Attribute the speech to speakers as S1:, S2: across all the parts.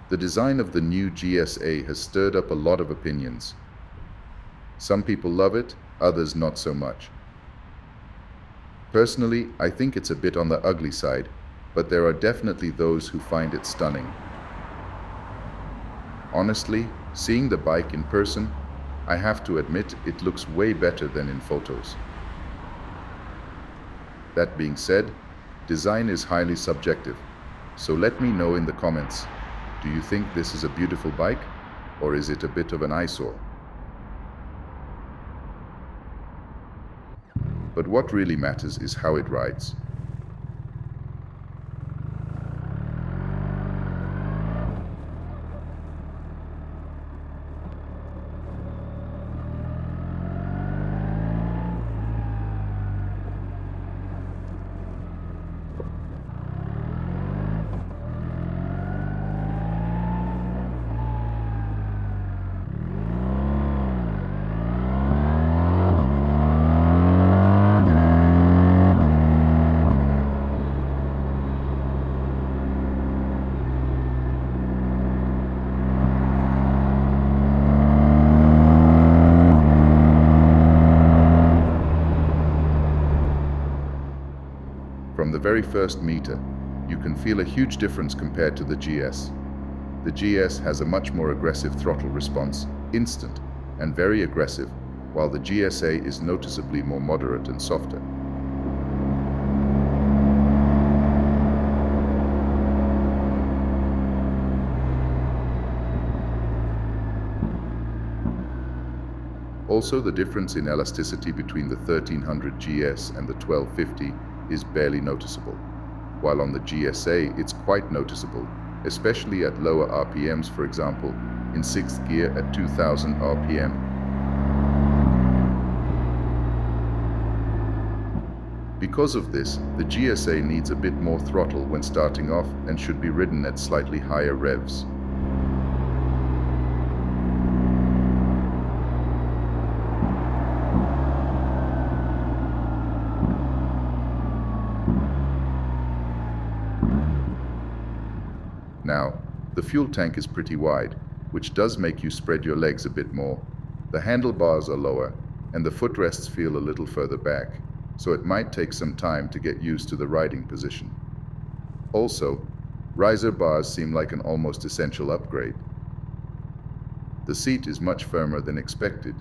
S1: The design of the new GSA has stirred up a lot of opinions. Some people love it, others not so much. Personally, I think it's a bit on the ugly side, but there are definitely those who find it stunning. Honestly, seeing the bike in person, I have to admit it looks way better than in photos. That being said, design is highly subjective, so let me know in the comments, do you think this is a beautiful bike, or is it a bit of an eyesore? But what really matters is how it rides. From the very first meter, you can feel a huge difference compared to the GS. The GS has a much more aggressive throttle response, instant and very aggressive, while the GSA is noticeably more moderate and softer. Also, the difference in elasticity between the 1300 GS and the 1250 is barely noticeable, while on the GSA it's quite noticeable, especially at lower RPMs, for example, in 6th gear at 2000 RPM. Because of this, the GSA needs a bit more throttle when starting off and should be ridden at slightly higher revs. Now, the fuel tank is pretty wide, which does make you spread your legs a bit more. The handlebars are lower, and the footrests feel a little further back, so it might take some time to get used to the riding position. Also, riser bars seem like an almost essential upgrade. The seat is much firmer than expected,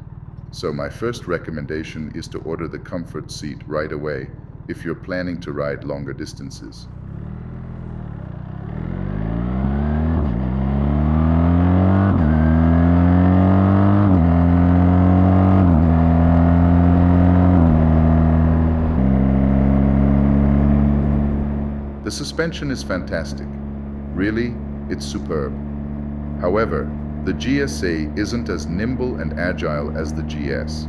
S1: so my first recommendation is to order the comfort seat right away if you're planning to ride longer distances. The suspension is fantastic. Really, it's superb. However, the GSA isn't as nimble and agile as the GS.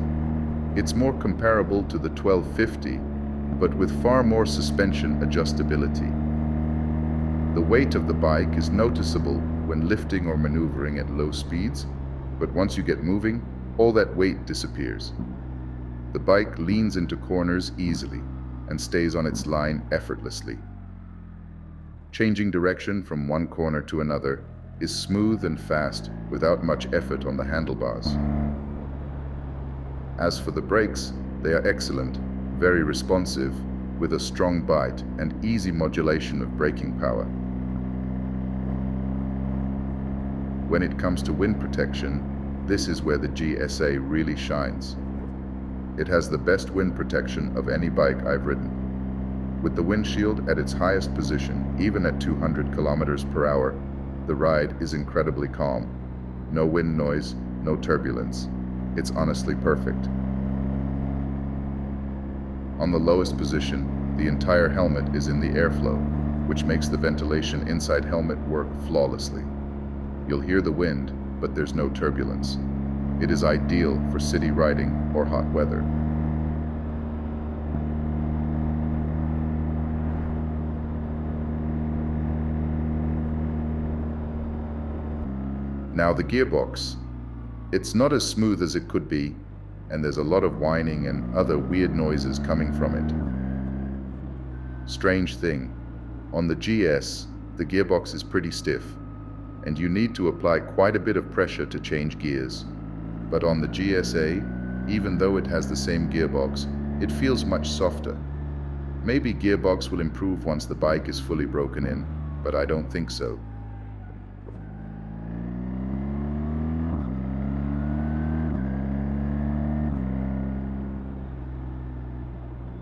S1: It's more comparable to the 1250, but with far more suspension adjustability. The weight of the bike is noticeable when lifting or maneuvering at low speeds, but once you get moving, all that weight disappears. The bike leans into corners easily and stays on its line effortlessly. Changing direction from one corner to another is smooth and fast without much effort on the handlebars. As for the brakes, they are excellent, very responsive, with a strong bite and easy modulation of braking power. When it comes to wind protection, this is where the GSA really shines. It has the best wind protection of any bike I've ridden. With the windshield at its highest position, even at 200 kilometers per hour, the ride is incredibly calm. No wind noise, no turbulence. It's honestly perfect. On the lowest position, the entire helmet is in the airflow, which makes the ventilation inside helmet work flawlessly. You'll hear the wind, but there's no turbulence. It is ideal for city riding or hot weather. Now the gearbox. It's not as smooth as it could be, and there's a lot of whining and other weird noises coming from it. Strange thing, on the GS, the gearbox is pretty stiff, and you need to apply quite a bit of pressure to change gears. But on the GSA, even though it has the same gearbox, it feels much softer. Maybe Gearbox will improve once the bike is fully broken in, but I don't think so.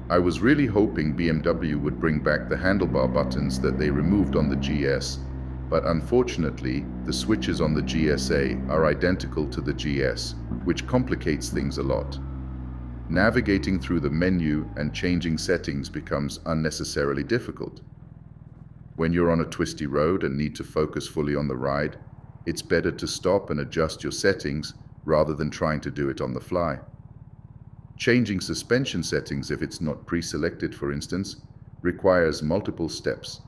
S1: I was really hoping BMW would bring back the handlebar buttons that they removed on the GS, but unfortunately, the switches on the GSA are identical to the GS, which complicates things a lot. Navigating through the menu and changing settings becomes unnecessarily difficult. When you're on a twisty road and need to focus fully on the ride, it's better to stop and adjust your settings rather than trying to do it on the fly. Changing suspension settings, if it's not pre-selected for instance, requires multiple steps.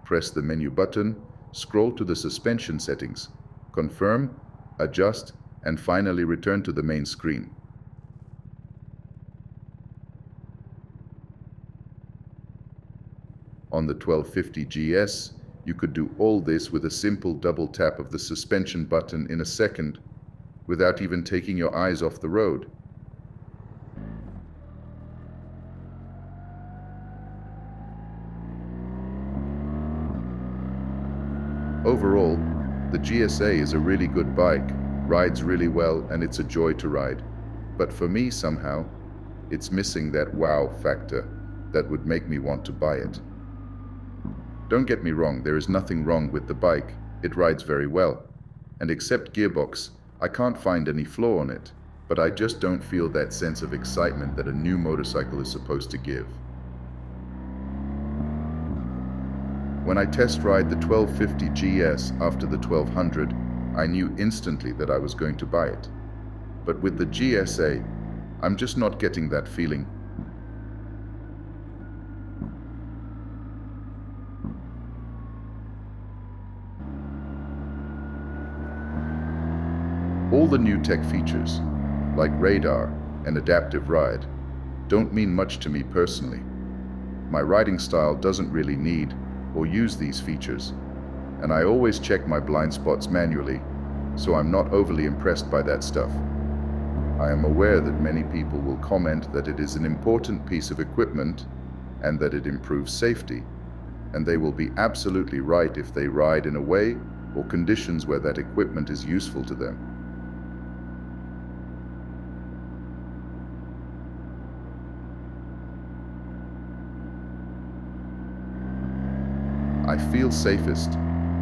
S1: Press the menu button, scroll to the suspension settings, confirm, adjust, and finally return to the main screen. On the 1250 GS, you could do all this with a simple double tap of the suspension button in a second, without even taking your eyes off the road. Overall, the GSA is a really good bike, rides really well, and it's a joy to ride. But for me, somehow, it's missing that wow factor that would make me want to buy it. Don't get me wrong, there is nothing wrong with the bike. It rides very well. And except Gearbox, I can't find any flaw on it. But I just don't feel that sense of excitement that a new motorcycle is supposed to give. When I test ride the 1250 GS after the 1200, I knew instantly that I was going to buy it. But with the GSA, I'm just not getting that feeling. All the new tech features, like radar and adaptive ride, don't mean much to me personally. My riding style doesn't really need or use these features, and I always check my blind spots manually, so I'm not overly impressed by that stuff. I am aware that many people will comment that it is an important piece of equipment and that it improves safety, and they will be absolutely right if they ride in a way or conditions where that equipment is useful to them. I feel safest,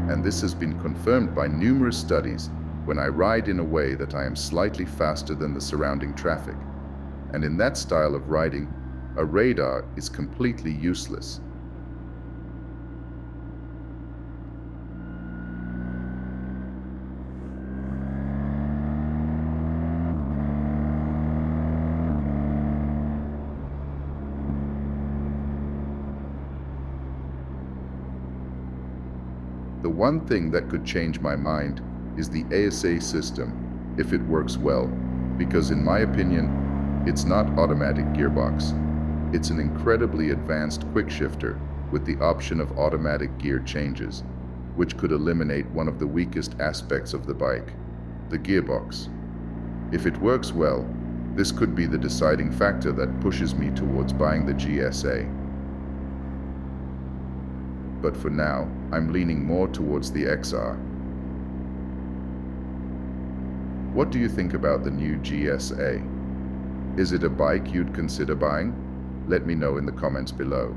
S1: and this has been confirmed by numerous studies, when I ride in a way that I am slightly faster than the surrounding traffic. And in that style of riding, a radar is completely useless. The one thing that could change my mind is the ASA system, if it works well, because in my opinion, it's not automatic gearbox. It's an incredibly advanced quick shifter with the option of automatic gear changes, which could eliminate one of the weakest aspects of the bike, the gearbox. If it works well, this could be the deciding factor that pushes me towards buying the GSA. But for now, I'm leaning more towards the XR. What do you think about the new GSA? Is it a bike you'd consider buying? Let me know in the comments below.